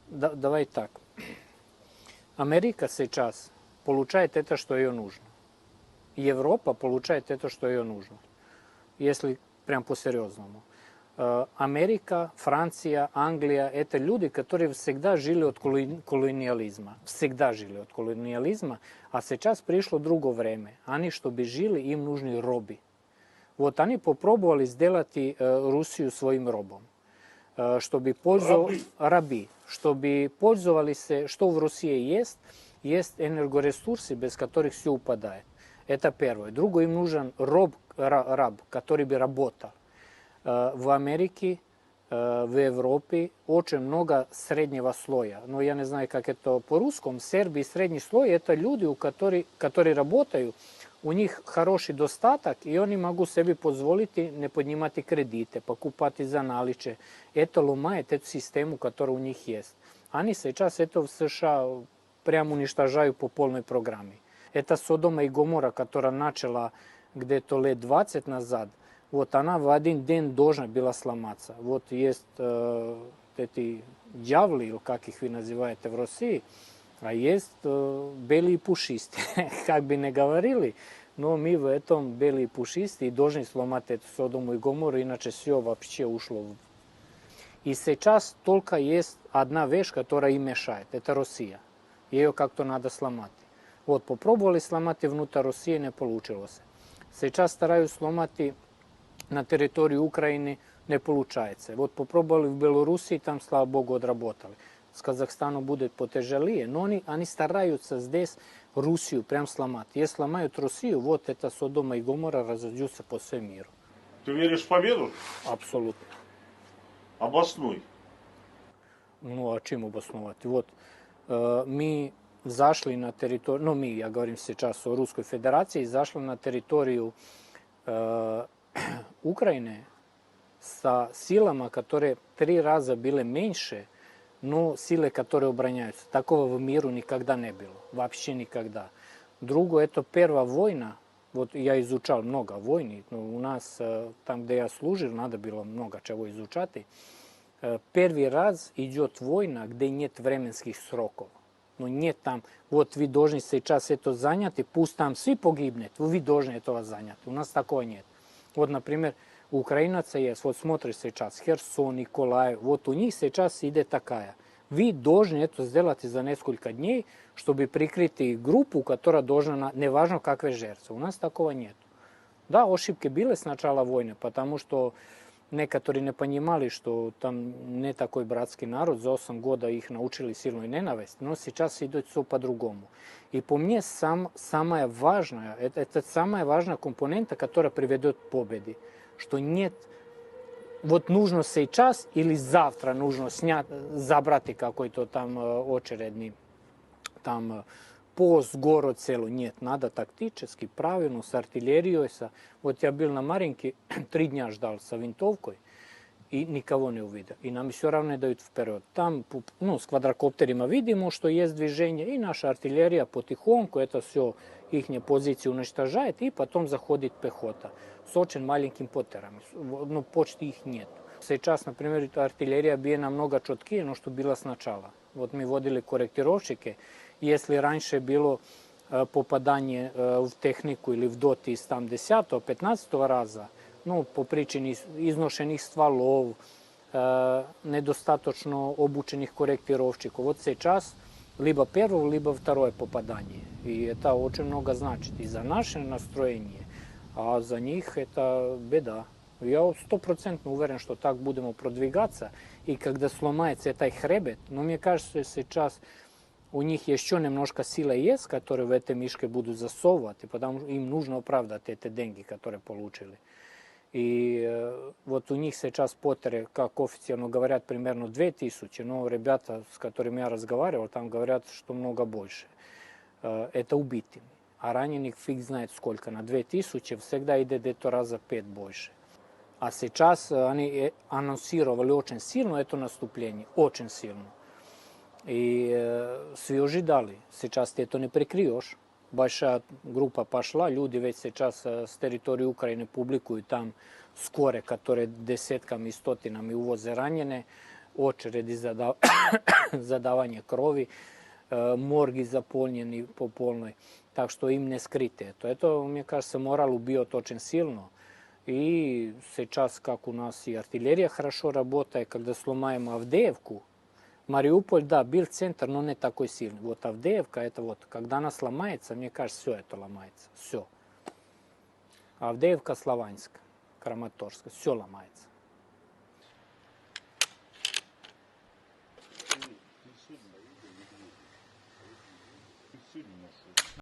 Давай так. Америка сейчас получает это, что ее нужно. Европа получает это, что ее нужно. Если прям по-серьезному. Америка, Франция, Англия – это люди, которые всегда жили от колониализма. Всегда жили от колониализма, а сейчас пришло другое время. Они, чтобы жили, им нужны роби. Вот они попробовали сделать Rusiju svojim robom. Чтобы раби, чтобы пользовались, что в России есть энергоресурсы, без которых все упадает. Это первое. Другое, им нужен раб, который бы работал. В Америке, в Европе очень много среднего слоя. Но я не знаю, как это по-русски. В Сербии средний слой – это люди, которые работают, у них хороший достаток, и они могут себе позволить не поднимать кредиты, покупать за наличие. Это ломает эту систему, которая у них есть. Они сейчас это в США прямо уничтожают по полной программе. Это Содома и Гомора, которая начала где-то лет 20 назад, вот она в один день должна была сломаться. Вот есть эти дьяволы, или как их вы называете в России, а есть белые пушистые. Как бы не говорили, но мы в этом белые пушистые должны сломать эту Содому и Гомору, иначе все вообще ушло. И сейчас только есть одна вещь, которая им мешает. Это Россия. Ее как-то надо сломать. Вот попробовали сломать внутрь России, не получилось. Сейчас стараются сломать на территории Украины, не получается. Вот попробовали в Белоруссии, там, слава богу, отработали. С Казахстаном будет потяжелее, но они стараются здесь Руссию прям сломать. Если сломают Россию, вот это Содома и Гомора разойдутся по всему миру. Ты веришь в победу? Абсолютно. Обоснуй. Ну, а чем обосновать? Вот мы зашли на территорию, ну, я говорим сейчас о Русской Федерации, зашли на территорию Украины со силами, которые 3 раза были меньше, но силы, которые обороняются. Такого в миру никогда не было. Вообще никогда. Другое, это первая война. Вот я изучал много войн. Но у нас, там, где я служил, надо было много чего изучать. Первый раз идет война, где нет временских сроков. Но нет там, вот вы должны сейчас это занять, и пусть там все погибнет, вы должны этого занять. У нас такого нет. Вот, например, у украинцев есть, вот смотришь сейчас, Херсон, Николаев, вот у них сейчас идет такая. Вы должны это сделать за несколько дней, чтобы прикрыть группу, которая должна, неважно какие жертвы. У нас такого нет. Да, ошибки были с начала войны, потому что некоторые не понимали, что там не такой братский народ, за 8 года их научили сильной ненависть, но сейчас идет все по-другому. И по мне самое важное, это самая важная компонента, которая приведет к победе, что нет, вот нужно сейчас или завтра нужно забрать какой-то там очередный там пост, город, село. Нет, надо тактически, правильно, с артиллерией. Вот я был на Маринке, 3 дня ждал с винтовкой и никого не увидел. И нам все равно дают вперед. Там, ну, с квадрокоптерами видимо, что есть движение, и наша артиллерия потихоньку это все, их позиции уничтожает, и потом заходит пехота с очень маленькими потерями. Ну, почти их нет. Сейчас, например, артиллерия бьет намного четкее, но что было сначала. Вот мы водили корректировщики. Если раньше было попадание в технику или в доты из 10-15 раза, ну, по причине изношених стволов, недостаточно обученных корректировщиков, вот сейчас либо первое, либо второе попадание. И это очень много значит и за наше настроение, а за них это беда. Я 100% уверен, что так будем продвигаться, и когда сломается этот хребет, но мне кажется, сейчас у них еще немножко силы есть, которые в этой мишке будут засовывать, потому что им нужно оправдать эти деньги, которые получили. И вот у них сейчас потери, как официально говорят, примерно 2000, но ребята, с которыми я разговаривал, там говорят, что много больше. Это убитыми. А раненых фиг знает сколько, на 2000 всегда идет где-то раза 5 больше. А сейчас они анонсировали очень сильно это наступление, очень сильно. И все ожидали. Сейчас ты это не прикроешь. Большая группа пошла, люди ведь сейчас с территории Украины публикуют там скорые, которые десятками и стотинами увозят раненые. очeredi za davanje krovi, morgi zaполнjeni po polnoj, так что им не скрыто. Это, мне кажется, мораль убьет очень сильно. И сейчас, как у нас и артиллерия хорошо работает, когда сломаем Авдеевку, Мариуполь, да, был центр, но не такой сильный. Вот Авдеевка, это вот, когда она сломается, мне кажется, все это ломается. Все. Авдеевка, Славянск, Краматорск, все ломается.